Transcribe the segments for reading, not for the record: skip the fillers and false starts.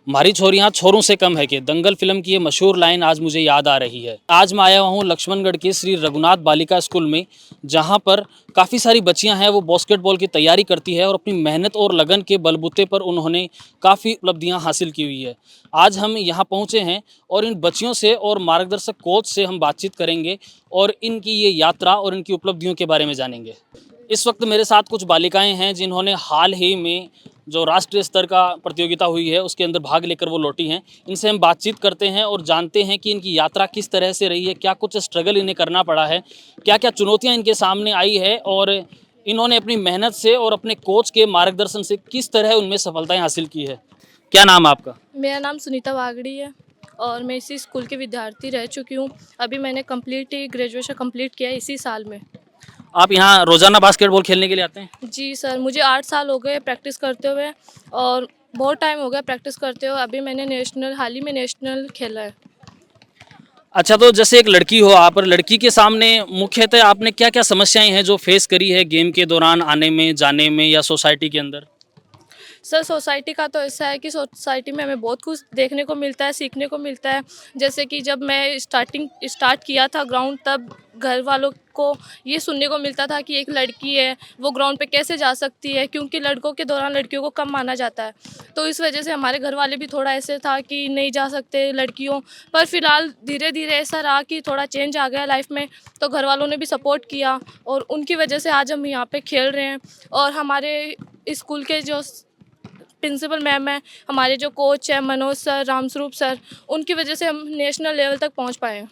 हमारी छोरियां छोरों से कम है कि दंगल फिल्म की ये मशहूर लाइन आज मुझे याद आ रही है। आज मैं आया हूँ लक्ष्मणगढ़ के श्री रघुनाथ बालिका स्कूल में, जहाँ पर काफ़ी सारी बच्चियां हैं वो बास्केटबॉल की तैयारी करती है और अपनी मेहनत और लगन के बलबूते पर उन्होंने काफ़ी उपलब्धियां हासिल की हुई है। आज हम यहाँ पहुँचे हैं और इन बच्चियों से और मार्गदर्शक कोच से हम बातचीत करेंगे और इनकी ये यात्रा और इनकी उपलब्धियों के बारे में जानेंगे। इस वक्त मेरे साथ कुछ बालिकाएं हैं जिन्होंने हाल ही में जो राष्ट्रीय स्तर का प्रतियोगिता हुई है उसके अंदर भाग लेकर वो लौटी हैं। इनसे हम बातचीत करते हैं और जानते हैं कि इनकी यात्रा किस तरह से रही है, क्या कुछ स्ट्रगल इन्हें करना पड़ा है, क्या क्या चुनौतियां इनके सामने आई है और इन्होंने अपनी मेहनत से और अपने कोच के मार्गदर्शन से किस तरह उनमें सफलताएं हासिल की है। क्या नाम है आपका? मेरा नाम सुनीता वागड़ी है और मैं इसी स्कूल की विद्यार्थी रह चुकी हूँ। अभी मैंने ग्रेजुएशन कंप्लीट किया है इसी साल में। आप यहाँ रोजाना बास्केटबॉल खेलने के लिए आते हैं? जी सर, मुझे 8 साल हो गए प्रैक्टिस करते हुए और बहुत टाइम हो गया प्रैक्टिस करते हुए। अभी मैंने हाल ही में नेशनल खेला है। अच्छा, तो जैसे एक लड़की हो आप, और लड़की के सामने मुख्यतः आपने क्या क्या समस्याएं हैं जो फेस करी है गेम के दौरान आने में, जाने में या सोसाइटी के अंदर? सर सोसाइटी का तो ऐसा है कि सोसाइटी में हमें बहुत कुछ देखने को मिलता है, सीखने को मिलता है। जैसे कि जब मैं स्टार्ट किया था ग्राउंड, तब घर वालों को ये सुनने को मिलता था कि एक लड़की है वो ग्राउंड पे कैसे जा सकती है, क्योंकि लड़कों के दौरान लड़कियों को कम माना जाता है। तो इस वजह से हमारे घर वाले भी थोड़ा ऐसे था कि नहीं जा सकते लड़कियों। पर फिलहाल धीरे धीरे ऐसा रहा कि थोड़ा चेंज आ गया लाइफ में, तो घर वालों ने भी सपोर्ट किया और उनकी वजह से आज हम यहाँ पे खेल रहे हैं। और हमारे स्कूल के जो प्रिंसिपल मैम है, हमारे जो कोच है मनोज सर, रामस्वरूप सर, उनकी वजह से हम नेशनल लेवल तक पहुंच पाए हैं।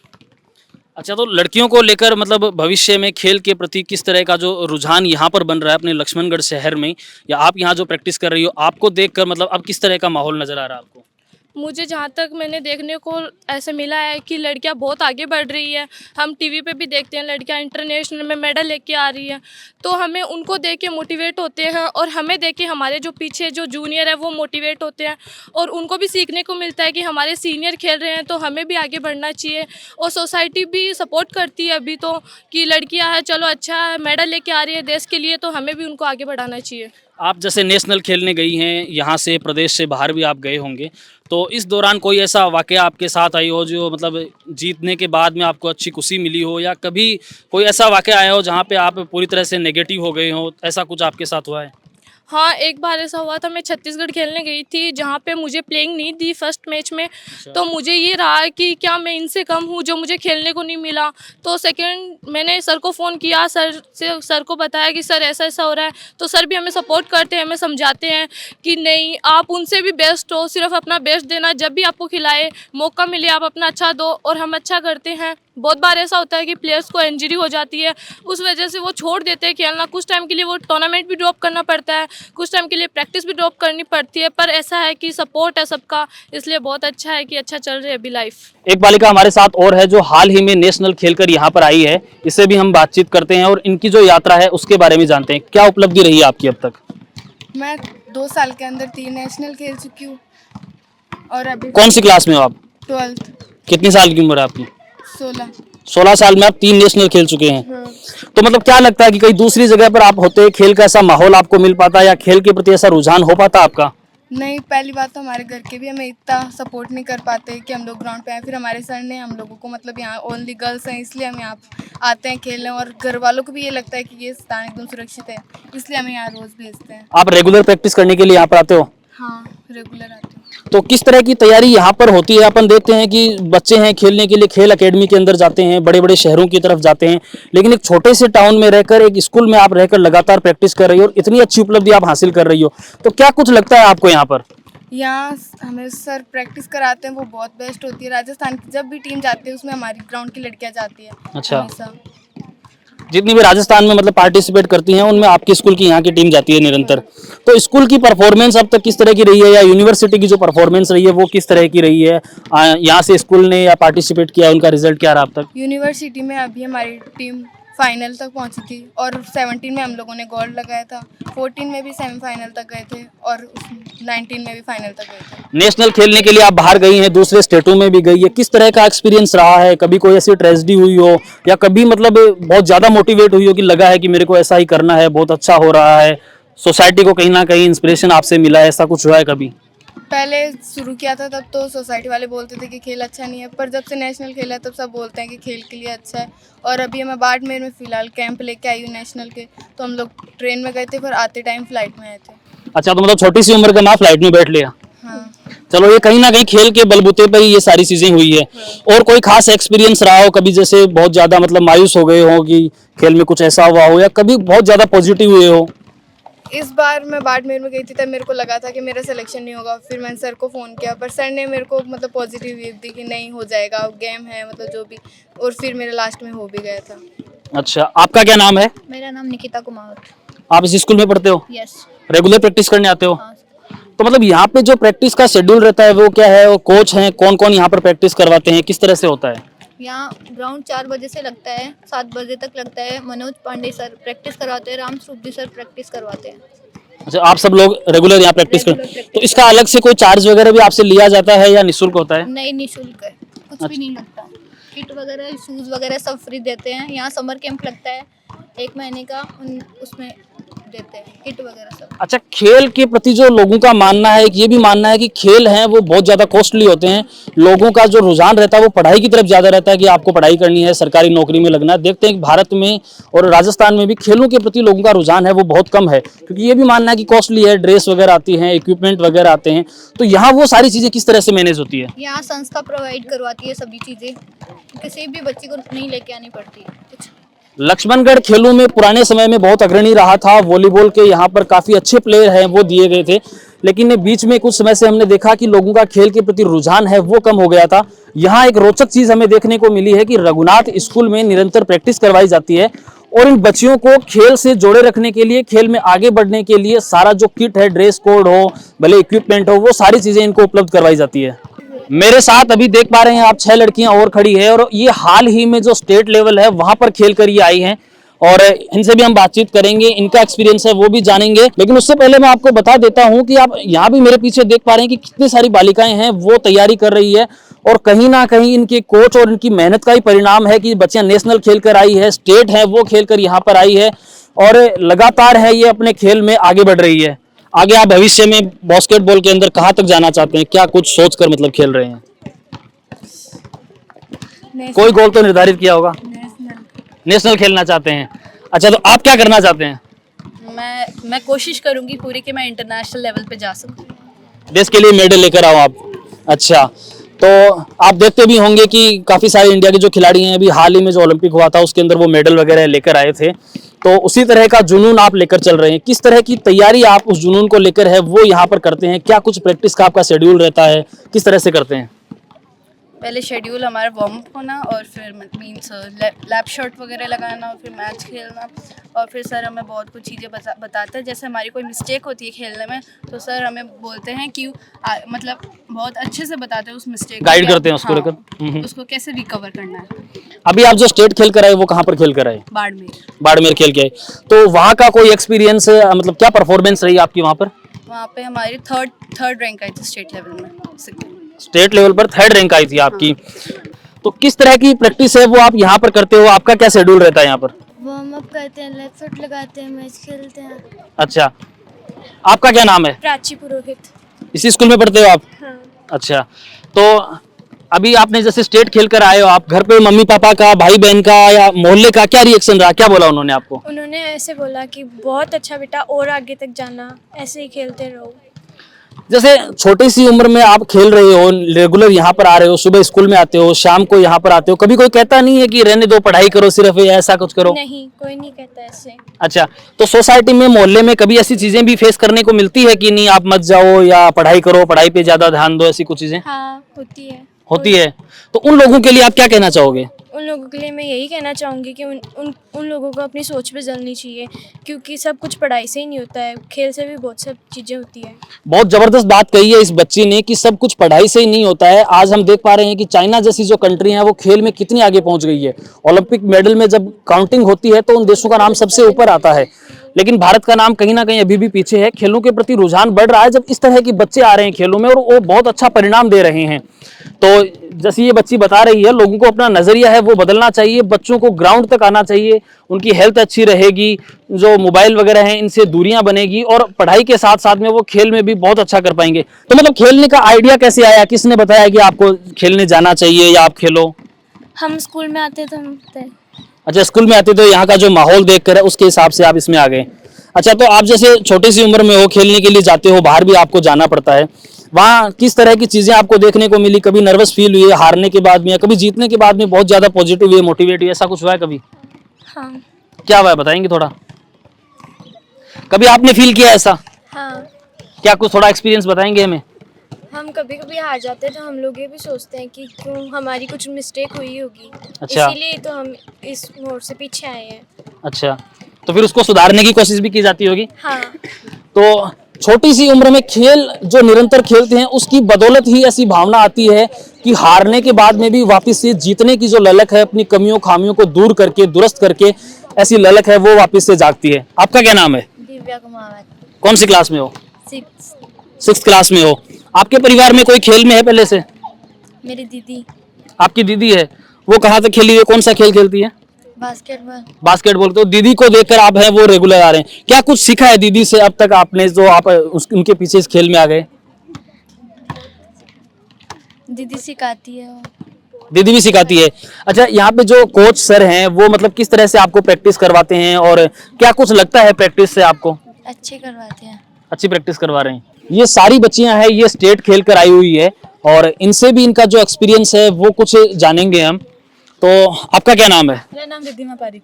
अच्छा, तो लड़कियों को लेकर मतलब भविष्य में खेल के प्रति किस तरह का जो रुझान यहाँ पर बन रहा है अपने लक्ष्मणगढ़ शहर में, या आप यहाँ जो प्रैक्टिस कर रही हो आपको देखकर मतलब अब किस तरह का माहौल नज़र आ रहा है आपको? मुझे जहाँ तक मैंने देखने को ऐसे मिला है कि लड़कियाँ बहुत आगे बढ़ रही है। हम टीवी पे भी देखते हैं लड़कियाँ इंटरनेशनल में मेडल लेके आ रही हैं, तो हमें उनको देख के मोटिवेट होते हैं और हमें देख के हमारे जो पीछे जो जूनियर है वो मोटिवेट होते हैं और उनको भी सीखने को मिलता है कि हमारे सीनियर खेल रहे हैं तो हमें भी आगे बढ़ना चाहिए। और सोसाइटी भी सपोर्ट करती है अभी तो कि लड़कियाँ हैं, चलो अच्छा है, मेडल लेके आ रही है देश के लिए, तो हमें भी उनको आगे बढ़ाना चाहिए। आप जैसे नेशनल खेलने गई हैं, यहाँ से प्रदेश से बाहर भी आप गए होंगे, तो इस दौरान कोई ऐसा वाक़या आपके साथ आई हो जो मतलब जीतने के बाद में आपको अच्छी खुशी मिली हो, या कभी कोई ऐसा वाक़या आया हो जहाँ पे आप पूरी तरह से नेगेटिव हो गए हो, ऐसा कुछ आपके साथ हुआ है? हाँ, एक बार ऐसा हुआ था, मैं छत्तीसगढ़ खेलने गई थी जहाँ पे मुझे प्लेइंग नहीं दी फर्स्ट मैच में। तो मुझे ये रहा कि क्या मैं इनसे कम हूँ जो मुझे खेलने को नहीं मिला। तो सेकंड मैंने सर को फ़ोन किया, सर को बताया कि सर ऐसा ऐसा हो रहा है। तो सर भी हमें सपोर्ट करते हैं, हमें समझाते हैं कि नहीं आप उनसे भी बेस्ट हो, सिर्फ अपना बेस्ट देना, जब भी आपको खिलाए मौका मिले आप अपना अच्छा दो। और हम अच्छा करते हैं। बहुत बार ऐसा होता है कि प्लेयर्स को इंजरी हो जाती है, उस वजह से वो छोड़ देते हैं खेलना। कुछ टाइम के लिए वो टूर्नामेंट भी ड्रॉप करना पड़ता है, कुछ टाइम के लिए प्रैक्टिस भी ड्रॉप करनी पड़ती है, पर ऐसा है कि सपोर्ट है सबका, इसलिए बहुत अच्छा है कि अच्छा चल रही है अभी लाइफ। एक बालिका हमारे साथ और है जो हाल ही में नेशनल खेलकर यहाँ पर आई है, इससे भी हम बातचीत करते हैं और इनकी जो यात्रा है उसके बारे में जानते हैं। क्या उपलब्धि रही है आपकी अब तक? मैं 2 साल के अंदर 3 नेशनल खेल चुकी हूँ और अभी कौन सी क्लास में हो आप? 12th। कितनी साल की उम्र है आपकी? 16। 16 साल में आप 3 नेशनल खेल चुके हैं। हाँ। तो मतलब क्या लगता है कि कहीं दूसरी जगह पर आप होते खेल का ऐसा माहौल आपको मिल पाता, या खेल के प्रति ऐसा रुझान हो पाता आपका? नहीं, पहली बात तो हमारे घर के भी हमें इतना सपोर्ट नहीं कर पाते कि हम लोग ग्राउंड पे आए। फिर हमारे सर ने हम लोगों को मतलब यहाँ ओनली गर्ल्स हैं इसलिए हम यहाँ आते हैं खेलने, और घर वालों को भी ये लगता है कि ये स्थान एकदम सुरक्षित है, इसलिए हमें यहाँ रोज़ भेजते हैं। आप रेगुलर प्रैक्टिस करने के लिए यहाँ पर आते हो? हाँ, रेगुलर आते हैं। तो किस तरह की तैयारी यहाँ पर होती है? अपन देखते हैं कि बच्चे हैं खेलने के लिए खेल एकेडमी के अंदर जाते हैं, बड़े बड़े शहरों की तरफ जाते हैं, लेकिन एक छोटे से टाउन में रहकर एक स्कूल में आप रहकर लगातार प्रैक्टिस कर रही हो और इतनी अच्छी उपलब्धि आप हासिल कर रही हो, तो क्या कुछ लगता है आपको यहाँ पर? यहाँ हमें सर प्रैक्टिस कराते हैं, वो बहुत बेस्ट होती है। राजस्थान की जब भी टीम जाती है उसमें हमारी ग्राउंड की लड़कियाँ जाती है। अच्छा। हमेशा। जितनी भी राजस्थान में मतलब पार्टिसिपेट करती हैं उनमें आपकी स्कूल की यहाँ की टीम जाती है निरंतर। तो स्कूल की परफॉर्मेंस अब तक किस तरह की रही है, या यूनिवर्सिटी की जो परफॉर्मेंस रही है वो किस तरह की रही है? यहाँ से स्कूल ने या पार्टिसिपेट किया, उनका रिजल्ट क्या रहा अब तक? यूनिवर्सिटी में अभी हमारी टीम फाइनल तक पहुंची थी और 17 में हम लोगों ने गोल्ड लगाया था, 14 में भी सेमीफाइनल तक गए थे और 19 में भी फाइनल तक गए थे। नेशनल खेलने के लिए आप बाहर गई हैं, दूसरे स्टेटों में भी गई है, किस तरह का एक्सपीरियंस रहा है? कभी कोई ऐसी ट्रेजेडी हुई हो, या कभी मतलब बहुत ज़्यादा मोटिवेट हुई हो कि लगा है कि मेरे को ऐसा ही करना है, बहुत अच्छा हो रहा है, सोसाइटी को कहीं ना कहीं इंस्पिरेशन आपसे मिला है, ऐसा कुछ हुआ है कभी? पहले शुरू किया था तब तो सोसाइटी वाले बोलते थे कि खेल अच्छा नहीं है, पर जब से नेशनल खेला है तब सब बोलते हैं कि खेल के लिए अच्छा है। और अभी मैं बाड़मेर में फ़िलहाल कैंप लेके आई हूँ नेशनल के, तो हम लोग ट्रेन में गए थे, फिर आते टाइम फ्लाइट में आए थे। अच्छा, तो मतलब छोटी सी उम्र का ना फ्लाइट में बैठ लिया। हाँ। चलो, ये कहीं ना कहीं खेल के बलबूते पर ही ये सारी चीजें हुई है। और कोई खास एक्सपीरियंस रहा हो कभी, जैसे बहुत ज्यादा मतलब मायूस हो गए हो कि खेल में कुछ ऐसा हुआ हो, या कभी बहुत ज्यादा पॉजिटिव हुए हो? इस बार मैं बाड़मेर में गई थी तब मेरे को लगा था कि मेरा सिलेक्शन नहीं होगा, फिर मैंने सर को फ़ोन किया, पर सर ने मेरे को मतलब पॉजिटिव वेव दी कि नहीं हो जाएगा, गेम है मतलब जो भी, और फिर मेरे लास्ट में हो भी गया था। अच्छा, आपका क्या नाम है? मेरा नाम निकिता कुमार। आप इस स्कूल में पढ़ते हो? यस। रेगुलर प्रैक्टिस करने आते हो? हाँ। तो मतलब यहाँ पे जो प्रैक्टिस का शेड्यूल रहता है वो क्या है, वो कोच हैं, कौन कौन यहाँ पर प्रैक्टिस करवाते हैं, किस तरह से होता है? यहाँ ग्राउंड 4 बजे से लगता है, 7 बजे तक लगता है। मनोज पांडे सर प्रैक्टिस करवाते हैं, राम स्वरूप सर प्रैक्टिस करवाते हैं। अच्छा, आप सब लोग रेगुलर यहाँ प्रैक्टिस कर, Regular तो इसका अलग से कोई चार्ज वगैरह भी आपसे लिया जाता है या निःशुल्क होता है? नहीं, निःशुल्क है, कुछ भी नहीं लगता। किट वगैरह, शूज़ वगैरह सब फ्री देते हैं। यहाँ समर कैंप लगता है 1 महीने का, उसमें देते हैं किट वगैरह सब। अच्छा, खेल के प्रति जो लोगों का मानना है, ये भी मानना है कि खेल हैं वो बहुत ज़्यादा कॉस्टली होते हैं। लोगों का जो रुझान रहता है वो पढ़ाई की तरफ ज़्यादा रहता है कि आपको पढ़ाई करनी है, सरकारी नौकरी में लगना है। देखते हैं कि भारत में और राजस्थान में भी खेलों के प्रति लोगों का रुझान है वो बहुत कम है, क्योंकि ये भी मानना है कि कॉस्टली है, ड्रेस वगैरह आती हैं, इक्विपमेंट वगैरह आते हैं। तो यहाँ वो सारी चीज़ें किस तरह से मैनेज होती है? यहाँ संस्था प्रोवाइड करवाती है सभी चीज़ें, किसी भी बच्चे को नहीं लेके आनी पड़ती है कुछ। लक्ष्मणगढ़ खेलों में पुराने समय में बहुत अग्रणी रहा था। वॉलीबॉल के यहाँ पर काफ़ी अच्छे प्लेयर हैं वो दिए गए थे, लेकिन बीच में कुछ समय से हमने देखा कि लोगों का खेल के प्रति रुझान है वो कम हो गया था। यहाँ एक रोचक चीज़ हमें देखने को मिली है कि रघुनाथ स्कूल में निरंतर प्रैक्टिस करवाई जाती है, और इन बच्चियों को खेल से जोड़े रखने के लिए, खेल में आगे बढ़ने के लिए सारा जो किट है, ड्रेस कोड हो, भले इक्विपमेंट हो, वो सारी चीज़ें इनको उपलब्ध करवाई जाती है। मेरे साथ अभी देख पा रहे हैं आप 6 लड़कियां और खड़ी है, और ये हाल ही में जो स्टेट लेवल है वहां पर खेल कर ये आई हैं, और इनसे भी हम बातचीत करेंगे, इनका एक्सपीरियंस है वो भी जानेंगे। लेकिन उससे पहले मैं आपको बता देता हूं कि आप यहाँ भी मेरे पीछे देख पा रहे हैं कि कितनी सारी बालिकाएं हैं वो तैयारी कर रही है, और कहीं ना कहीं इनके कोच और इनकी मेहनत का ही परिणाम है कि बच्चियां नेशनल खेल कर आई है, स्टेट है वो खेल कर यहाँ पर आई है, और लगातार है ये अपने खेल में आगे बढ़ रही है। आगे आप भविष्य में बास्केटबॉल के अंदर कहाँ तक जाना चाहते हैं, क्या कुछ सोचकर मतलब खेल रहे हैं? कोई गोल तो निर्धारित किया होगा? नेशनल खेलना चाहते हैं। अच्छा, तो आप क्या करना चाहते हैं? मैं कोशिश करूंगी पूरी कि मैं इंटरनेशनल लेवल पे जा सकूं। देश के लिए मेडल लेकर आओ आप। अच्छा, तो आप देखते भी होंगे कि काफ़ी सारे इंडिया के जो खिलाड़ी हैं, अभी हाल ही में जो ओलंपिक हुआ था उसके अंदर वो मेडल वगैरह लेकर आए थे, तो उसी तरह का जुनून आप लेकर चल रहे हैं। किस तरह की तैयारी आप उस जुनून को लेकर है वो यहाँ पर करते हैं? क्या कुछ प्रैक्टिस का आपका शेड्यूल रहता है, किस तरह से करते हैं? पहले शेड्यूल हमारा वार्म अप होना, और फिर मीन्स लैप शॉट वगैरह लगाना, और फिर मैच खेलना, और फिर सर हमें बहुत कुछ चीज़ें बताते हैं। जैसे हमारी कोई मिस्टेक होती है खेलने में तो सर हमें बोलते हैं कि मतलब बहुत अच्छे से बताते हैं उस मिस्टेक, गाइड करते हैं उसको लेकर। हाँ, उसको कैसे रिकवर करना है। अभी आप जो स्टेट खेल कर आए वो कहाँ पर खेल कर आए? बाड़मेर खेल के आए, तो वहाँ का कोई एक्सपीरियंस, मतलब क्या परफॉर्मेंस रही आपकी वहाँ पर? वहाँ पे हमारी थर्ड रैंक आई थी स्टेट लेवल में। स्टेट लेवल पर 3rd रैंक आई थी आपकी। तो किस तरह की प्रैक्टिस है वो आप यहाँ पर करते हो, आपका क्या शेड्यूल रहता है यहाँ पर? वार्म अप करते हैं, लेफ्ट फुट लगाते हैं, मैच खेलते हैं। अच्छा, आपका क्या नाम है? प्राची पुरोहित। इसी स्कूल में पढ़ते हो आप? हाँ। अच्छा, तो अभी आपने जैसे स्टेट खेल कर आए हो, आप घर पे मम्मी पापा का, भाई बहन का या मोहल्ले का क्या रिएक्शन रहा, क्या बोला उन्होंने आपको? उन्होंने ऐसे बोला कि बहुत अच्छा बेटा, और आगे तक जाना, ऐसे ही खेलते रहो। जैसे छोटी सी उम्र में आप खेल रहे हो, रेगुलर यहाँ पर आ रहे हो, सुबह स्कूल में आते हो, शाम को यहाँ पर आते हो, कभी कोई कहता नहीं है कि रहने दो, पढ़ाई करो सिर्फ, या ऐसा कुछ करो? नहीं, कोई नहीं कहता ऐसे। अच्छा, तो सोसाइटी में, मोहल्ले में कभी ऐसी चीजें भी फेस करने को मिलती है कि नहीं आप मत जाओ या पढ़ाई करो, पढ़ाई पे ज्यादा ध्यान दो, ऐसी कुछ चीजें हाँ, होती है? तो उन लोगों के लिए आप क्या कहना चाहोगे? उन लोगों के लिए मैं यही कहना चाहूँगी कि उन लोगों को अपनी सोच पे चलनी चाहिए, क्योंकि सब कुछ पढ़ाई से ही नहीं होता है, खेल से भी बहुत सब चीज़ें होती है। बहुत जबरदस्त बात कही है इस बच्ची ने कि सब कुछ पढ़ाई से ही नहीं होता है। आज हम देख पा रहे हैं कि चाइना जैसी जो कंट्री है वो खेल में कितनी आगे पहुंच गई है। ओलंपिक मेडल में जब काउंटिंग होती है तो उन देशों का नाम सबसे ऊपर आता है, लेकिन भारत का नाम कहीं ना कहीं अभी भी पीछे है। खेलों के प्रति रुझान बढ़ रहा है जब इस तरह के बच्चे आ रहे हैं खेलों में, और वो बहुत अच्छा परिणाम दे रहे हैं। तो जैसे ये बच्ची बता रही है, लोगों को अपना नजरिया है वो बदलना चाहिए, बच्चों को ग्राउंड तक आना चाहिए, उनकी हेल्थ अच्छी रहेगी, जो मोबाइल वगैरह हैं इनसे दूरियां बनेगी और पढ़ाई के साथ साथ में वो खेल में भी बहुत अच्छा कर पाएंगे। तो मतलब खेलने का आइडिया कैसे आया, किसने बताया कि आपको खेलने जाना चाहिए या आप खेलो? हम स्कूल में आते थे हम अच्छा, स्कूल में आते तो यहाँ का जो माहौल देखकर है उसके हिसाब से आप इसमें आ गए। अच्छा, तो आप जैसे छोटी सी उम्र में हो, खेलने के लिए जाते हो, बाहर भी आपको जाना पड़ता है, वहाँ किस तरह की चीजें आपको देखने को मिली? कभी नर्वस फील हुई है हारने के बाद में, या कभी जीतने के बाद में बहुत ज्यादा पॉजिटिव हुए, मोटिवेट हुए, ऐसा कुछ हुआ है कभी? हाँ क्या हुआ है बताएंगे थोड़ा? कभी आपने फील किया ऐसा? हाँ क्या कुछ थोड़ा एक्सपीरियंस बताएंगे हमें? हम कभी कभी हार जाते हैं तो हम लोग ये भी सोचते हैं कि क्यों हमारी कुछ मिस्टेक हुई होगी, अच्छा। इसीलिए तो हम इस मोड़ से पीछे आए हैं। अच्छा, तो फिर उसको सुधारने की कोशिश भी की जाती होगी। हाँ तो छोटी सी उम्र में खेल जो निरंतर खेलते हैं उसकी बदौलत ही ऐसी भावना आती है कि हारने के बाद में भी वापस से जीतने की जो ललक है, अपनी कमियों खामियों को दूर करके, दुरुस्त करके, ऐसी ललक है वो वापस से जागती है। आपका क्या नाम है? दिव्या कुमार, कौन सी क्लास में हो? 6। 6th क्लास में हो। आपके परिवार में कोई खेल में है पहले से? मेरी दीदी आपकी दीदी है, वो कहाँ तक खेली है, कौन सा खेल खेलती है? बास्केटबॉल। बास्केटबॉल। तो दीदी को देखकर आप हैं वो रेगुलर आ रहे हैं, क्या कुछ सीखा है दीदी से अब तक आपने, जो आप उनके पीछे इस खेल में आ गए? दीदी सिखाती है वो। दीदी भी सिखाती है। अच्छा, यहाँ पे जो कोच सर हैं वो मतलब किस तरह से आपको प्रैक्टिस करवाते हैं और क्या कुछ लगता है प्रैक्टिस से आपको? अच्छे करवाते हैं। अच्छी प्रैक्टिस करवा रहे हैं। ये सारी बच्चियां हैं, ये स्टेट खेल कर आई हुई है और इनसे भी इनका जो एक्सपीरियंस है वो कुछ जानेंगे हम। तो आपका क्या नाम है? मेरा नाम रिद्धिमा पारिक।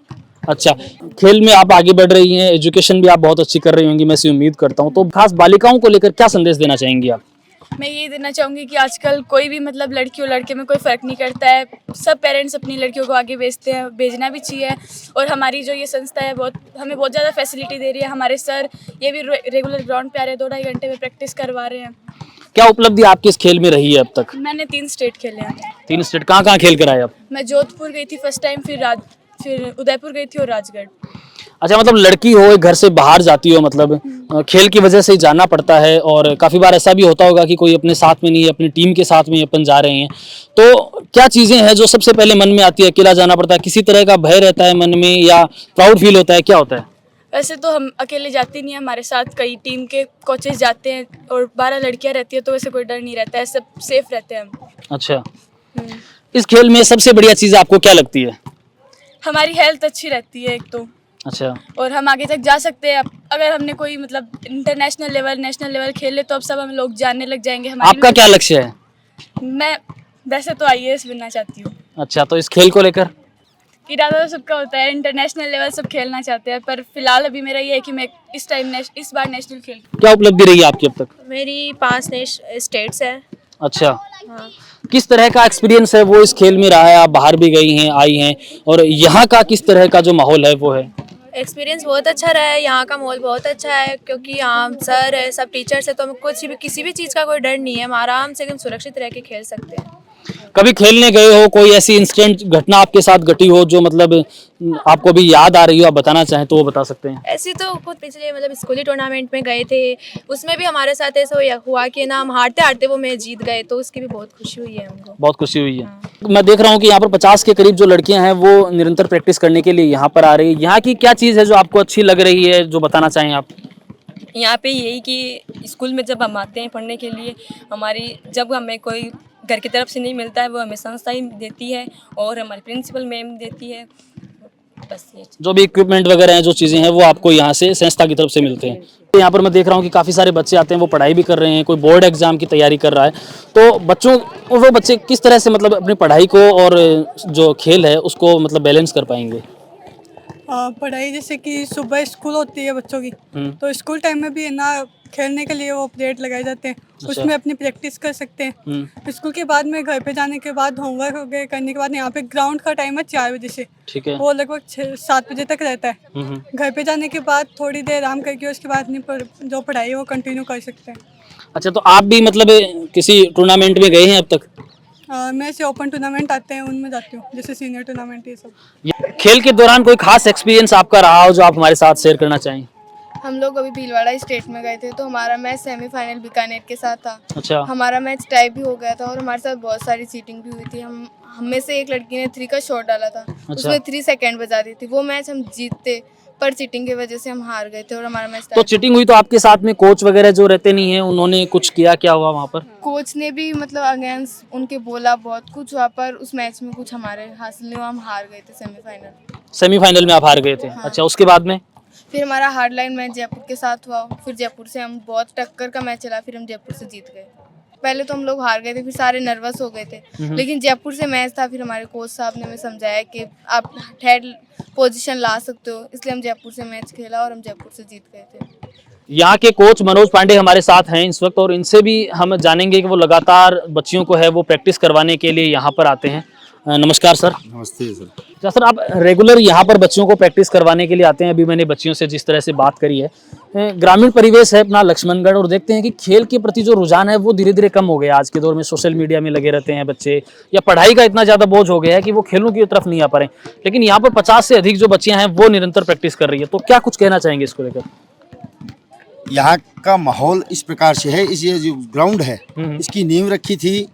अच्छा, खेल में आप आगे बढ़ रही हैं, एजुकेशन भी आप बहुत अच्छी कर रही होंगी, मैं ऐसी उम्मीद करता हूँ। तो खास बालिकाओं को लेकर क्या संदेश देना चाहेंगी आप? मैं ये देना चाहूँगी कि आजकल कोई भी मतलब लड़की और लड़के में कोई फ़र्क नहीं करता है, सब पेरेंट्स अपनी लड़कियों को आगे भेजते हैं, भेजना भी चाहिए। और हमारी जो ये संस्था है हमें बहुत ज़्यादा फैसिलिटी दे रही है। हमारे सर ये भी रेगुलर ग्राउंड पे आ रहे हैं, 2-2.5 घंटे में प्रैक्टिस करवा रहे हैं। क्या उपलब्धि आपकी इस खेल में रही है अब तक? मैंने 3 स्टेट खेले हैं। 3 स्टेट, कहाँ खेल कर आए आप? मैं जोधपुर गई थी फर्स्ट टाइम, फिर उदयपुर गई थी और राजगढ़। अच्छा, मतलब लड़की हो, एक घर से बाहर जाती हो, मतलब खेल की वजह से ही जाना पड़ता है और काफी बार ऐसा भी होता होगा कि कोई अपने साथ में नहीं है, अपनी टीम के साथ में अपन जा रहे हैं, तो क्या चीजें हैं जो सबसे पहले मन में आती है? अकेला जाना पड़ता है, किसी तरह का भय रहता है मन में या प्राउड फील होता है, क्या होता है? वैसे तो हम अकेले जाते नहीं हैं, हमारे साथ कई टीम के कोचेस जाते हैं और 12 लड़कियां रहती है, तो वैसे कोई डर नहीं रहता है, सब सेफ रहते हैं हम। अच्छा, इस खेल में सबसे बढ़िया चीज आपको क्या लगती है? हमारी हेल्थ अच्छी रहती है एक तो, अच्छा, और हम आगे तक जा सकते हैं। अगर हमने कोई मतलब इंटरनेशनल लेवल, नेशनल लेवल खेले तो अब सब हम लोग जानने लग जाएंगे। आपका क्या लक्ष्य है? मैं वैसे तो IAS बनना चाहती हूँ। अच्छा, तो इस खेल को लेकर इरादा तो सबका होता है, इंटरनेशनल लेवल सब खेलना चाहते हैं, पर फिलहाल अभी मेरा ये है कि मैं इस बार नेशनल खेल। क्या उपलब्धि रही है आपकी अब तक? मेरी 5 स्टेट्स है। अच्छा, हाँ किस तरह का एक्सपीरियंस है वो इस खेल में रहा है? आप बाहर भी गई हैं, आई हैं, और यहाँ का किस तरह का जो माहौल है वो है? एक्सपीरियंस बहुत अच्छा रहा है, यहाँ का माहौल बहुत अच्छा है, क्योंकि यहाँ सर है, सब टीचर्स है, तो हमें किसी भी चीज़ का कोई डर नहीं है, हम आराम से एकदम सुरक्षित रह के खेल सकते हैं। कभी खेलने गए हो, कोई ऐसी इंसिडेंट घटना आपके साथ घटी हो जो मतलब आपको भी याद आ रही हो, आप बताना चाहें तो वो बता सकते हैं। ऐसी तो खुद पिछले मतलब स्कूली टूर्नामेंट में गए थे, उसमें भी हमारे साथ ऐसा हुआ कि ना हम हारते हारते वो मैच जीत गए, तो उसकी भी बहुत खुशी हुई है हमको। बहुत खुशी हुई है। मैं देख रहा हूँ कि यहाँ पर 50 के करीब जो लड़कियां हैं वो निरंतर प्रैक्टिस करने के लिए यहाँ पर आ रही है। यहाँ की क्या चीज़ है जो आपको अच्छी लग रही है, जो बताना चाहें आप? यहाँ पे यही कि स्कूल में जब हम आते हैं पढ़ने के लिए, जब हमें कोई घर की तरफ से नहीं मिलता है, वो हमें संस्था ही देती है और हमारी प्रिंसिपल मैम देती है। बस ये जो भी इक्विपमेंट वगैरह हैं, जो चीज़ें हैं, वो आपको यहाँ से संस्था की तरफ से मिलते हैं। यहाँ पर मैं देख रहा हूँ कि काफ़ी सारे बच्चे आते हैं, वो पढ़ाई भी कर रहे हैं, कोई बोर्ड एग्जाम की तैयारी कर रहा है। तो वो बच्चे किस तरह से मतलब अपनी पढ़ाई को और जो खेल है उसको मतलब बैलेंस कर पाएंगे? पढ़ाई जैसे कि सुबह स्कूल होती है बच्चों की, तो स्कूल टाइम में भी है ना खेलने के लिए वो पीरियड लगाए जाते हैं, उसमें अपनी प्रैक्टिस कर सकते हैं। स्कूल के बाद में घर पे जाने के बाद होमवर्क वगैरह करने के बाद यहाँ पे ग्राउंड का टाइम है 4 बजे से, ठीक है, वो लगभग 7 बजे तक रहता है। घर पे जाने के बाद थोड़ी देर आराम करके उसके बाद अपनी जो पढ़ाई है वो कंटिन्यू कर सकते हैं। अच्छा, तो आप भी मतलब किसी टूर्नामेंट में गए हैं अब तक? मैं से ओपन टूर्नामेंट आते हैं उनमें जाती हूँ, जैसे सीनियर टूर्नामेंट ये सब। खेल के दौरान कोई खास एक्सपीरियंस आपका रहा हो जो आप हमारे साथ शेयर करना चाहें? हम लोग अभी भीलवाड़ा स्टेट में गए थे, तो हमारा मैच सेमीफाइनल बीकानेर के साथ था। अच्छा। हमारा मैच टाई भी हो गया था और हमारे साथ बहुत सारी चीटिंग भी हुई थी। हम में से एक लड़की ने 3 का शॉट डाला था, उसमें 3 सेकंड बचा दी थी। वो मैच हम जीतते, पर चीटिंग की वजह से हम हार गए थे और हमारा मैच तो चीटिंग हुई तो आपके साथ में कोच वगैरह जो रहते नहीं है उन्होंने कुछ किया, क्या हुआ वहाँ पर? कोच ने भी मतलब अगेंस्ट उनके बोला, बहुत कुछ हुआ, पर उस मैच में कुछ हमारे हासिल नहीं हुआ, हम हार गए थे सेमीफाइनल में आप हार गए थे। हाँ। अच्छा, उसके बाद में? फिर हमारा हार्डलाइन मैच जयपुर के साथ हुआ, फिर जयपुर से हम बहुत टक्कर का मैच चला, फिर हम जयपुर से जीत गए। पहले तो हम लोग हार गए थे, फिर सारे नर्वस हो गए थे, लेकिन जयपुर से मैच था, फिर हमारे कोच साहब ने हमें समझाया कि आप थर्ड पोजीशन ला सकते हो, इसलिए हम जयपुर से मैच खेला और हम जयपुर से जीत गए थे। यहाँ के कोच मनोज पांडे हमारे साथ हैं इस वक्त और इनसे भी हम जानेंगे कि वो लगातार बच्चियों को है वो प्रैक्टिस करवाने के लिए यहाँ पर आते हैं। नमस्कार सर। नमस्ते सर। अच्छा सर, आप रेगुलर यहाँ पर बच्चियों को प्रैक्टिस करवाने के लिए आते हैं। अभी मैंने बच्चियों से जिस तरह से बात करी है, ग्रामीण परिवेश है अपना लक्ष्मणगढ़, और देखते हैं कि खेल के प्रति जो रुझान है वो धीरे धीरे कम हो गया। आज के दौर में सोशल मीडिया में लगे रहते हैं बच्चे, या पढ़ाई का इतना ज़्यादा बोझ हो गया है कि वो खेलों की तरफ नहीं आ पा रहे। लेकिन यहाँ पर 50 से अधिक जो बच्चियाँ हैं वो निरंतर प्रैक्टिस कर रही है, तो क्या कुछ कहना चाहेंगे इसको लेकर? यहाँ का माहौल इस प्रकार से है, इस ये जो ग्राउंड है इसकी नींव रखी थी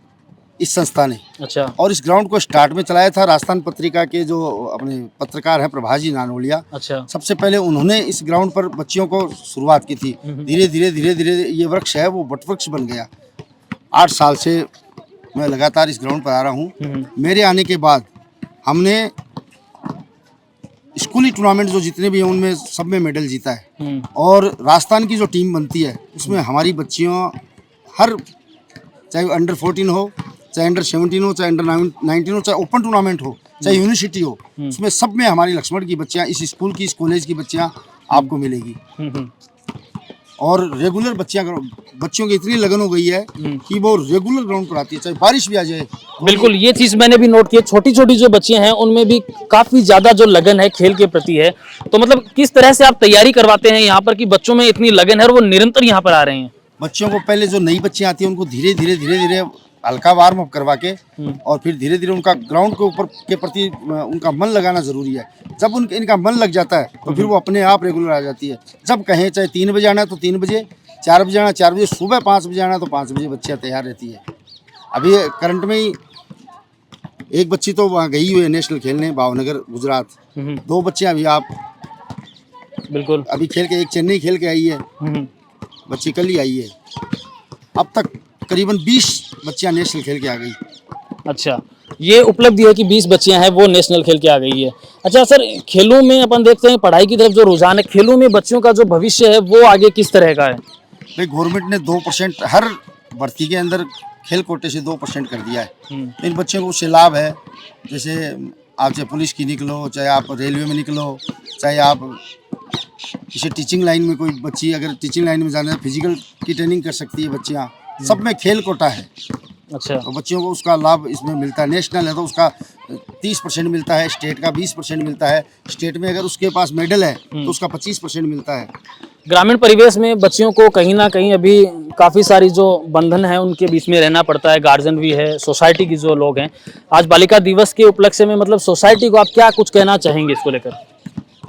इस संस्था ने। अच्छा। और इस ग्राउंड को स्टार्ट में चलाया था राजस्थान पत्रिका के जो अपने पत्रकार हैं प्रभाजी नानोलिया। अच्छा। सबसे पहले उन्होंने इस ग्राउंड पर बच्चियों को शुरुआत की थी। धीरे धीरे ये वृक्ष है वो वटवृक्ष बन गया। 8 साल से मैं लगातार इस ग्राउंड पर आ रहा हूँ। मेरे आने के बाद हमने स्कूली टूर्नामेंट जो जितने भी हैं उनमें सब में मेडल जीता है। और राजस्थान की जो टीम बनती है उसमें हमारी बच्चियों हर, चाहे अंडर 14 हो, चाहे अंडर 17 हो, चाहे अंडर 19 हो, चाहे ओपन टूर्नामेंट हो, चाहे यूनिवर्सिटी हो, उसमें सब में हमारी लक्ष्मण की बच्चियां, इस स्कूल की, इस कॉलेज की बच्चियां आपको मिलेगी। और रेगुलर बच्चियों की इतनी लगन हो गई है कि वो रेगुलर ग्राउंड पर आती है, चाहे बारिश भी आ जाए। बिल्कुल, ये चीज़ मैंने भी नोट की है। छोटी छोटी जो बच्चियां हैं उनमें भी काफ़ी ज़्यादा जो लगन है खेल के प्रति है। तो मतलब किस तरह से आप तैयारी करवाते हैं यहाँ पर कि बच्चों में इतनी लगन है और वो निरंतर यहाँ पर आ रहे हैं? बच्चियों को पहले जो नई बच्चियां आती हैं उनको धीरे धीरे हल्का वार्म अप करवा के और फिर धीरे धीरे उनका ग्राउंड के ऊपर के प्रति उनका मन लगाना जरूरी है। जब इनका मन लग जाता है तो फिर वो अपने आप रेगुलर आ जाती है। जब कहें चाहे 3 बजे आना है तो 3 बजे, 4 बजे आना 4 बजे, सुबह 5 बजे आना तो 5 बजे बच्चियाँ तैयार रहती है। अभी करंट में ही एक बच्ची तो वहाँ गई हुई है नेशनल खेलने, भावनगर गुजरात। 2 बच्चियाँ अभी आप बिल्कुल अभी खेल के, एक चेन्नई खेल के आई है, बच्ची कल ही आई है। अब तक करीबन 20 बच्चियां नेशनल खेल के आ गई। अच्छा, ये उपलब्धि है कि 20 बच्चियां हैं वो नेशनल खेल के आ गई है। अच्छा सर, खेलों में अपन देखते हैं पढ़ाई की तरफ जो रुझान है, खेलों में बच्चों का जो भविष्य है वो आगे किस तरह का है? भाई गवर्नमेंट ने 2% हर भर्ती के अंदर खेल कोटे से 2% कर दिया है। तो इन बच्चों को उससे लाभ है। जैसे आप चाहे पुलिस की निकलो, चाहे आप रेलवे में निकलो, चाहे आप किसी टीचिंग लाइन में, कोई बच्ची अगर टीचिंग लाइन में जाना है, फिजिकल की ट्रेनिंग कर सकती है बच्चियाँ। सब में खेल कोटा है। अच्छा। तो बच्चियों को उसका लाभ इसमें मिलता है। नेशनल है तो उसका 30% मिलता है, स्टेट का 20% मिलता है, स्टेट में अगर उसके पास मेडल है तो उसका 25% मिलता है। ग्रामीण परिवेश में बच्चियों को कहीं ना कहीं अभी काफ़ी सारी जो बंधन है उनके बीच में रहना पड़ता है। गार्जियन भी है, सोसाइटी की जो लोग हैं। आज बालिका दिवस के उपलक्ष्य में मतलब सोसाइटी को आप क्या कुछ कहना चाहेंगे इसको लेकर?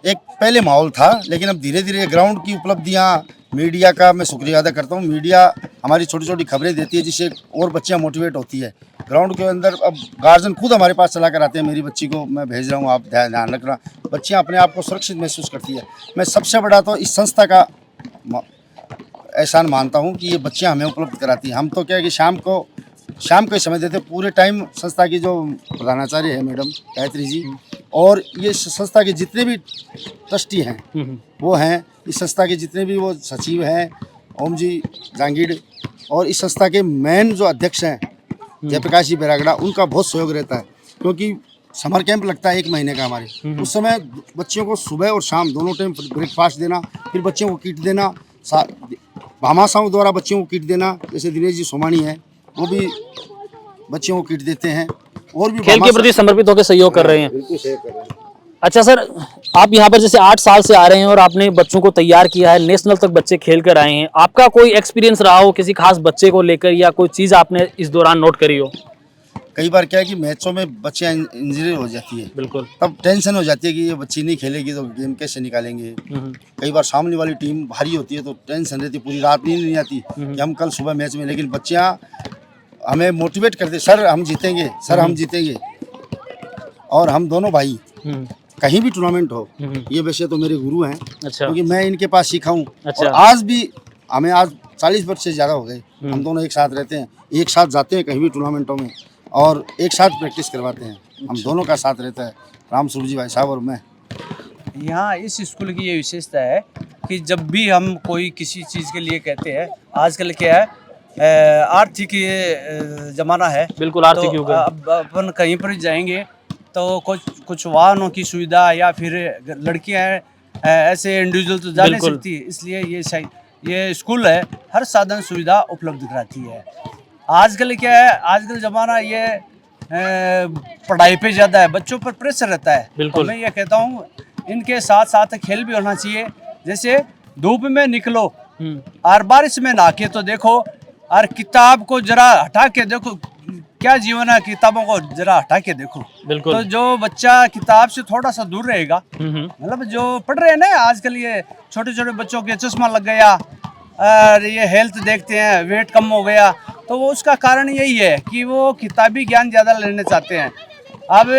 एक पहले माहौल था, लेकिन अब धीरे धीरे ग्राउंड की उपलब्धियाँ, मीडिया का मैं शुक्रिया अदा करता हूँ। मीडिया हमारी छोटी छोटी खबरें देती है जिससे और बच्चियाँ मोटिवेट होती है। ग्राउंड के अंदर अब गार्जियन खुद हमारे पास चला कर आते हैं, मेरी बच्ची को मैं भेज रहा हूँ, आप ध्यान रखना। बच्चियाँ अपने आप को सुरक्षित महसूस करती है। मैं सबसे बड़ा तो इस संस्था का एहसान मानता हूँ कि ये बच्चियाँ हमें उपलब्ध कराती हैं। हम तो क्या है कि शाम को समय देते, पूरे टाइम संस्था की जो प्रधानाचार्य है मैडम गायत्री जी, और ये संस्था के जितने भी ट्रस्टी हैं वो हैं, इस संस्था के जितने भी वो सचिव हैं, ओम जी जांगीड़, और इस संस्था के मेन जो अध्यक्ष हैं जयप्रकाश जी बैरागड़ा, उनका बहुत सहयोग रहता है। क्योंकि समर कैंप लगता है 1 महीने का हमारे, उस समय बच्चियों को सुबह और शाम दोनों टाइम ब्रेकफास्ट देना, फिर बच्चियों को किट देना, भामाशाहों द्वारा बच्चियों को किट देना। जैसे दिनेश जी सोमानी है, वो भी बच्चियों को किट देते हैं और भी खेल के प्रति समर्पित होकर सहयोग कर रहे हैं। बिल्कुल सहयोग कर रहे हैं। अच्छा सर, आप यहाँ पर जैसे 8 साल से आ रहे हैं और आपने बच्चों को तैयार किया है, नेशनल तक बच्चे खेल कर आए हैं। आपका कोई एक्सपीरियंस रहा हो किसी खास बच्चे को लेकर, या कोई चीज़ आपने इस दौरान नोट करी हो? कई बार क्या है कि मैचों में बच्चियाँ इंजरी हो जाती है, बिल्कुल। तब टेंशन हो जाती है कि ये बच्ची नहीं खेलेगी तो गेम कैसे निकालेंगे। कई बार सामने वाली टीम भारी होती है तो टेंशन रहती है, पूरी रात नींद नहीं आती कि हम कल सुबह मैच में, लेकिन बच्चियाँ हमें मोटिवेट करते, सर हम जीतेंगे, सर हम जीतेंगे। और हम दोनों भाई कहीं भी टूर्नामेंट हो, ये वैसे तो मेरे गुरु हैं, अच्छा। क्योंकि मैं इनके पास सीखा हूँ। अच्छा। और आज भी हमें आज 40 वर्ष से ज़्यादा हो गए, हम दोनों एक साथ रहते हैं, एक साथ जाते हैं कहीं भी टूर्नामेंटों में और एक साथ प्रैक्टिस करवाते हैं। हम दोनों का साथ रहता है, राम स्वरूप जी भाई साहब और मैं। यहाँ इस स्कूल की ये विशेषता है कि जब भी हम कोई किसी चीज़ के लिए कहते हैं, आजकल क्या है आर्थिक ये ज़माना है, बिल्कुल आर्थिक युग है। अब अपन कहीं पर जाएंगे तो कुछ वाहनों की सुविधा या फिर लड़कियां ऐसे इंडिविजुअल तो जा नहीं सकती, इसलिए ये स्कूल है हर साधन सुविधा उपलब्ध कराती है। आजकल क्या है, आजकल ज़माना ये पढ़ाई पे ज़्यादा है, बच्चों पर प्रेशर रहता है। बिल्कुल। तो मैं ये कहता हूँ इनके साथ साथ खेल भी होना चाहिए। जैसे धूप में निकलो और बारिश में नहा के तो देखो, और किताब को जरा हटा के देखो, क्या जीवन है, किताबों को जरा हटा के देखो। बिल्कुल। तो जो बच्चा किताब से थोड़ा सा दूर रहेगा, मतलब जो पढ़ रहे हैं ना आजकल, ये छोटे छोटे बच्चों के चश्मा लग गया और ये हेल्थ देखते हैं, वेट कम हो गया, तो वो उसका कारण यही है कि वो किताबी ज्ञान ज़्यादा लेना चाहते हैं। अब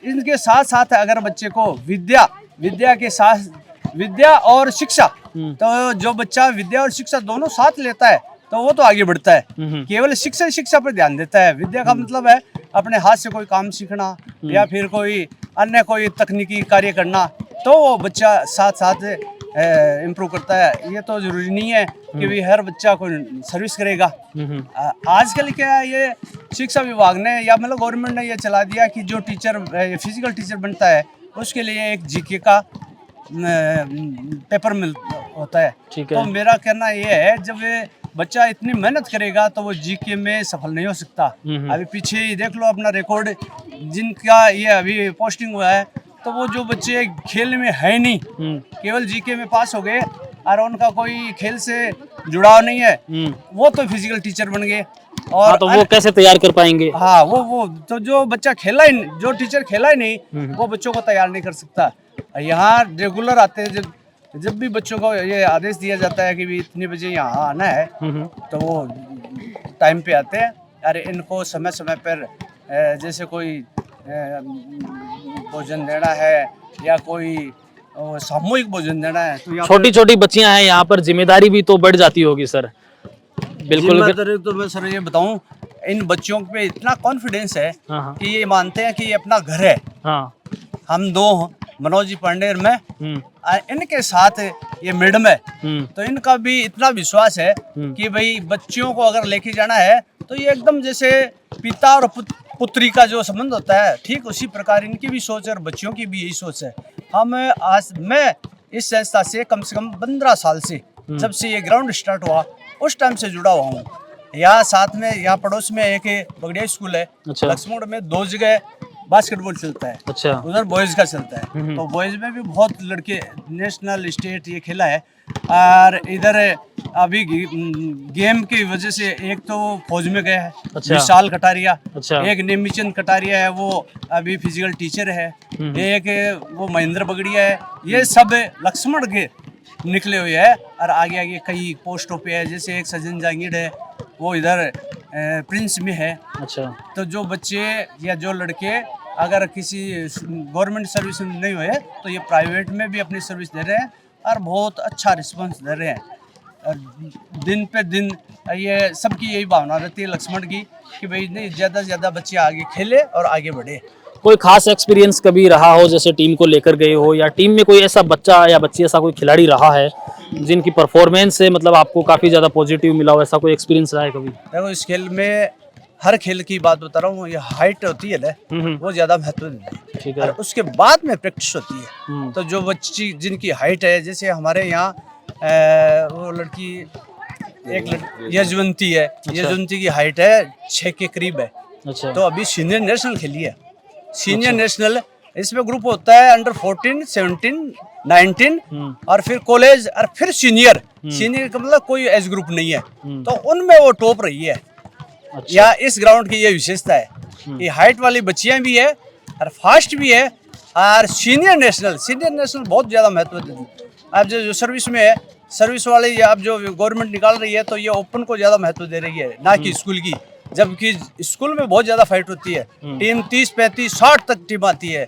इनके साथ साथ अगर बच्चे को विद्या के साथ विद्या और शिक्षा, तो जो बच्चा विद्या और शिक्षा दोनों साथ लेता है तो वो तो आगे बढ़ता है। केवल शिक्षा पर ध्यान देता है, विद्या का मतलब है अपने हाथ से कोई काम सीखना या फिर कोई अन्य कोई तकनीकी कार्य करना, तो वो बच्चा साथ साथ इम्प्रूव करता है। ये तो जरूरी नहीं है कि भी हर बच्चा कोई सर्विस करेगा। आजकल क्या है, ये शिक्षा विभाग ने या मतलब गवर्नमेंट ने ये चला दिया कि जो टीचर फिजिकल टीचर बनता है उसके लिए एक जीके का पेपर होता है। तो मेरा कहना ये है, जब बच्चा इतनी मेहनत करेगा तो वो जीके में सफल नहीं हो सकता। अभी पीछे ही देख लो अपना रिकॉर्ड, जिनका ये अभी पोस्टिंग हुआ है, तो वो जो बच्चे खेल में है नहीं, केवल जीके में पास हो गए और उनका कोई खेल से जुड़ाव नहीं है, वो तो फिजिकल टीचर बन गए। और तो वो कैसे तैयार कर पाएंगे? हाँ, वो तो जो बच्चा खेला ही, जो टीचर खेला ही नहीं, वो बच्चों को तैयार नहीं कर सकता। यहाँ रेगुलर आते हैं, जब भी बच्चों को ये आदेश दिया जाता है कि भी इतने बजे यहाँ आना है, तो वो टाइम पे आते हैं। अरे इनको समय समय पर जैसे कोई भोजन देना है या कोई सामूहिक भोजन देना है, तो छोटी छोटी बच्चियां हैं यहाँ पर, जिम्मेदारी भी तो बढ़ जाती होगी सर। बिल्कुल। तो मैं सर ये बताऊं, इन बच्चों पे इतना कॉन्फिडेंस है कि ये मानते हैं कि ये अपना घर है। हम दो मनोज जी पांडे और मैं, इनके साथ ये मैडम है, तो इनका भी इतना विश्वास है कि भाई बच्चियों को अगर लेके जाना है तो ये एकदम जैसे पिता और पुत्री का जो संबंध होता है, ठीक उसी प्रकार इनकी भी सोच है और बच्चियों की भी यही सोच है। मैं इस संस्था से कम 15 साल से, जब से ये ग्राउंड स्टार्ट हुआ उस टाइम से जुड़ा हुआ हूँ। यहाँ साथ में, यहाँ पड़ोस में एक बगड़िया स्कूल है, लक्ष्मण में 2 जगह बास्केटबॉल चलता है। अच्छा। उधर बॉयज़ का चलता है, तो बॉयज़ में भी बहुत लड़के नेशनल स्टेट ये खेला है। और इधर अभी गेम की वजह से एक तो फौज में गया है, विशाल कटारिया। अच्छा। एक नेमीचंद कटारिया है, वो अभी फिजिकल टीचर है। एक वो महेंद्र बगड़िया है। ये सब लक्ष्मण के निकले हुए हैं और आगे आगे कई पोस्टों पे है। जैसे एक सज्जन जहांगीर है, वो इधर प्रिंस में है। अच्छा। तो जो बच्चे या जो लड़के अगर किसी गवर्नमेंट सर्विस में नहीं हुए तो ये प्राइवेट में भी अपनी सर्विस दे रहे हैं और बहुत अच्छा रिस्पांस दे रहे हैं। और दिन पे दिन ये सबकी यही भावना रहती है लक्ष्मण की कि भाई नहीं, ज़्यादा से ज़्यादा बच्चे आगे खेले और आगे बढ़े। कोई खास एक्सपीरियंस कभी रहा हो, जैसे टीम को लेकर गए हो या टीम में कोई ऐसा बच्चा या बच्ची, ऐसा कोई खिलाड़ी रहा है जिनकी परफॉर्मेंस से मतलब आपको काफ़ी ज़्यादा पॉजिटिव मिला हो, ऐसा कोई एक्सपीरियंस रहा है कभी? देखो, इस खेल में हर खेल की बात बता रहा हूँ, ये हाइट होती है ना, वो ज़्यादा महत्व देती है और उसके बाद में प्रैक्टिस होती है। तो जो बच्ची जिनकी हाइट है, जैसे हमारे यहाँ वो लड़की एक यजवंती है। अच्छा। यजवंती की हाइट है 6 के करीब है। अच्छा। तो अभी सीनियर नेशनल खेली है। सीनियर नेशनल, इसमें ग्रुप होता है अंडर 14, 17, 19 और फिर कॉलेज और फिर सीनियर। सीनियर का मतलब कोई एज ग्रुप नहीं है, तो उनमें वो टॉप रही है। अच्छा। या इस ग्राउंड की ये विशेषता है ये हाइट वाली बच्चियां भी है और फास्ट भी है और सीनियर नेशनल बहुत ज़्यादा महत्व देती है। अब जो सर्विस में है, सर्विस वाले ये अब जो गवर्नमेंट निकाल रही है तो ये ओपन को ज़्यादा महत्व दे रही है, ना कि स्कूल की। जबकि स्कूल में बहुत ज़्यादा फाइट होती है, टीम 30, 35, 60 तक टीम आती है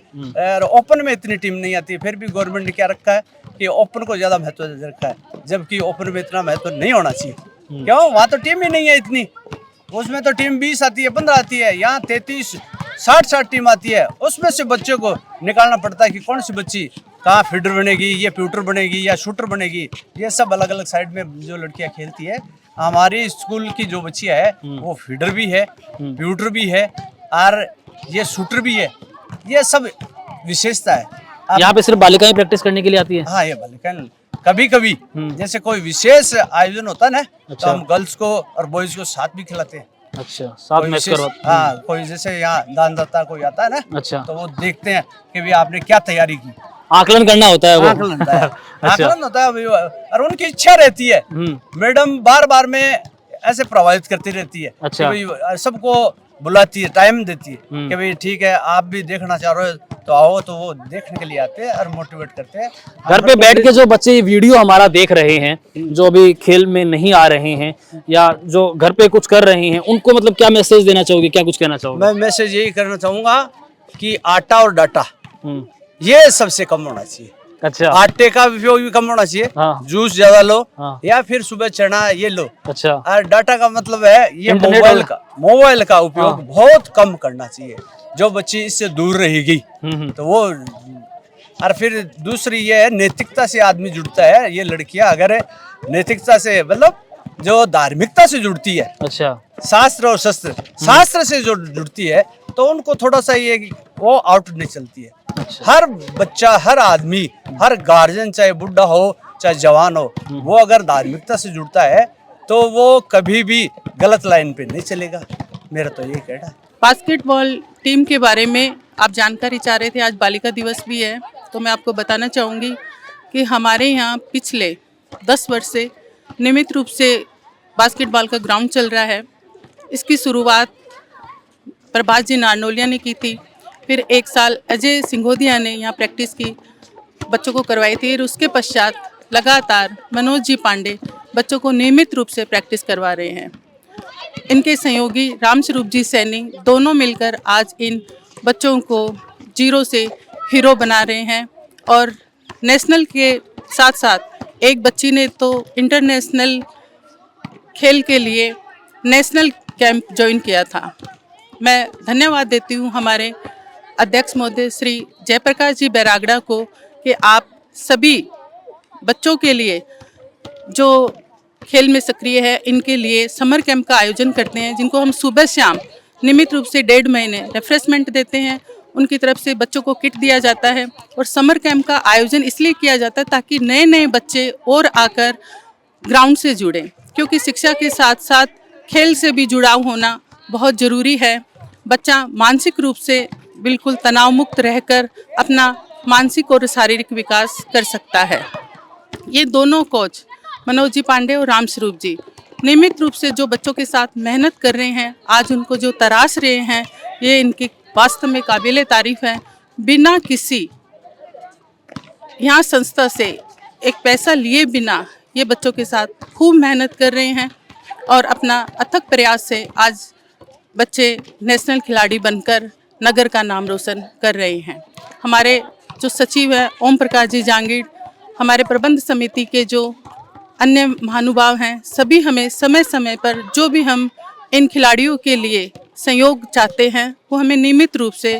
और ओपन में इतनी टीम नहीं आती है। फिर भी गवर्नमेंट ने क्या रखा है कि ओपन को ज़्यादा महत्व दे रखा है, जबकि ओपन में इतना महत्व नहीं होना चाहिए। क्यों? वहाँ तो टीम ही नहीं है इतनी, उसमें तो टीम 20 आती है, 15 आती है, यहाँ 33, 60 टीम आती है। उसमें से बच्चों को निकालना पड़ता है कि कौन सी बच्ची कहाँ फीडर बनेगी, ये प्यूटर बनेगी या शूटर बनेगी। ये सब अलग अलग साइड में जो लड़कियाँ खेलती है। हमारी स्कूल की जो बच्चियाँ है वो फीडर भी है, प्यूटर भी है और ये शूटर भी है। ये सब विशेषता है। यहाँ पे सिर्फ बालिकाएं प्रैक्टिस करने के लिए आती है? हाँ, ये बालिकाएं कभी कभी जैसे कोई विशेष आयोजन होता है ना, तो हम गर्ल्स को और बॉयज को साथ भी खिलाते हैं। अच्छा, साथ मैच करवाते हैं। हाँ, कोई जैसे यहाँ दानदाता कोई आता है ना, अच्छा, तो वो देखते हैं कि भाई आपने क्या तैयारी की। आकलन करना होता है वो। आकलन होता है। आकलन होता है और उनकी इच्छा रहती है। मैडम बार बार में ऐसे प्रभावित करती रहती है। अच्छा, सबको बुलाती है, टाइम देती है कि भाई ठीक है आप भी देखना चाह रहे हो तो आओ, तो वो देखने के लिए आते हैं और मोटिवेट करते हैं। घर पे बैठ के जो बच्चे वीडियो हमारा देख रहे हैं, जो अभी खेल में नहीं आ रहे हैं या जो घर पे कुछ कर रहे हैं, उनको मतलब क्या मैसेज देना चाहोगे, क्या कुछ कहना चाहोगे? मैं मैसेज यही करना चाहूंगा कि आटा और डाटा ये सबसे कम होना चाहिए। अच्छा, आटे का उपयोग भी कम होना चाहिए। हाँ, जूस ज्यादा लो, हाँ, या फिर सुबह चना ये लो। अच्छा, और डाटा का मतलब है ये मोबाइल का उपयोग हाँ, बहुत कम करना चाहिए। जो बच्ची इससे दूर रहेगी तो वो। और फिर दूसरी ये है नैतिकता से आदमी जुड़ता है। ये लड़कियां अगर नैतिकता से मतलब जो धार्मिकता से जुड़ती है, अच्छा, शास्त्र और शास्त्र से जो जुड़ती है, तो उनको थोड़ा सा ये वो आउट नहीं चलती है। अच्छा, हर बच्चा, हर आदमी, हर गार्जियन, चाहे बुढ़ा हो चाहे जवान हो, वो अगर धार्मिकता से जुड़ता है तो वो कभी भी गलत लाइन पे नहीं चलेगा। मेरा तो यही कहना है। बास्केटबॉल टीम के बारे में आप जानकारी चाह रहे थे, आज बालिका दिवस भी है, तो मैं आपको बताना चाहूँगी कि हमारे यहाँ पिछले 10 वर्ष से नियमित रूप से बास्केटबॉल का ग्राउंड चल रहा है। इसकी शुरुआत प्रभात जी नारनोलिया ने की थी, फिर एक साल अजय सिंघोदिया ने यहाँ प्रैक्टिस की, बच्चों को करवाई थी, और उसके पश्चात लगातार मनोज जी पांडे बच्चों को नियमित रूप से प्रैक्टिस करवा रहे हैं। इनके सहयोगी रामस्वरूप जी सैनी दोनों मिलकर आज इन बच्चों को जीरो से हीरो बना रहे हैं। और नेशनल के साथ साथ एक बच्ची ने तो इंटरनेशनल खेल के लिए नेशनल कैंप ज्वाइन किया था। मैं धन्यवाद देती हूँ हमारे अध्यक्ष महोदय श्री जयप्रकाश जी बैरागड़ा को कि आप सभी बच्चों के लिए जो खेल में सक्रिय है, इनके लिए समर कैंप का आयोजन करते हैं, जिनको हम सुबह शाम नियमित रूप से 1.5 महीने रिफ्रेशमेंट देते हैं। उनकी तरफ से बच्चों को किट दिया जाता है और समर कैंप का आयोजन इसलिए किया जाता है ताकि नए नए बच्चे और आकर ग्राउंड से जुड़ें, क्योंकि शिक्षा के साथ साथ खेल से भी जुड़ाव होना बहुत ज़रूरी है। बच्चा मानसिक रूप से बिल्कुल तनाव मुक्त रहकर अपना मानसिक और शारीरिक विकास कर सकता है। ये दोनों कोच मनोज जी पांडे और रामस्वरूप जी नियमित रूप से जो बच्चों के साथ मेहनत कर रहे हैं, आज उनको जो तराश रहे हैं, ये इनकी वास्तव में काबिले तारीफ़ है। बिना किसी यहाँ संस्था से एक पैसा लिए बिना ये बच्चों के साथ खूब मेहनत कर रहे हैं और अपना अथक प्रयास से आज बच्चे नेशनल खिलाड़ी बनकर नगर का नाम रोशन कर रहे हैं। हमारे जो सचिव हैं ओम प्रकाश जी जांगीड़, हमारे प्रबंध समिति के जो अन्य महानुभाव हैं, सभी हमें समय समय पर जो भी हम इन खिलाड़ियों के लिए सहयोग चाहते हैं वो हमें नियमित रूप से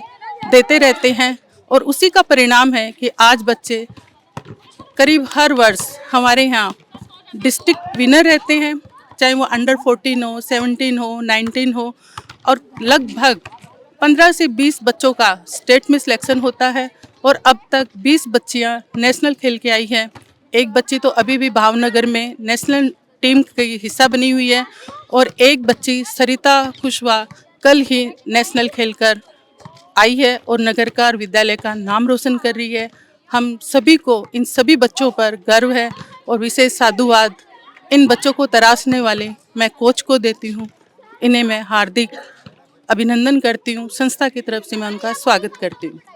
देते रहते हैं। और उसी का परिणाम है कि आज बच्चे करीब हर वर्ष हमारे यहाँ डिस्ट्रिक्ट विनर रहते हैं, चाहे वो अंडर 14 हो, 17 हो, 19 हो, और लगभग 15 से 20 बच्चों का स्टेट में सिलेक्शन होता है। और अब तक 20 बच्चियाँ नेशनल खेल के आई हैं। एक बच्ची तो अभी भी भावनगर में नेशनल टीम का हिस्सा बनी हुई है और एक बच्ची सरिता कुशवाहा कल ही नेशनल खेलकर आई है और नगरकार विद्यालय का नाम रोशन कर रही है। हम सभी को इन सभी बच्चों पर गर्व है और विशेष साधुवाद इन बच्चों को तराशने वाले मैं कोच को देती हूँ। इन्हें मैं हार्दिक अभिनंदन करती हूँ, संस्था की तरफ से मैं उनका स्वागत करती हूँ।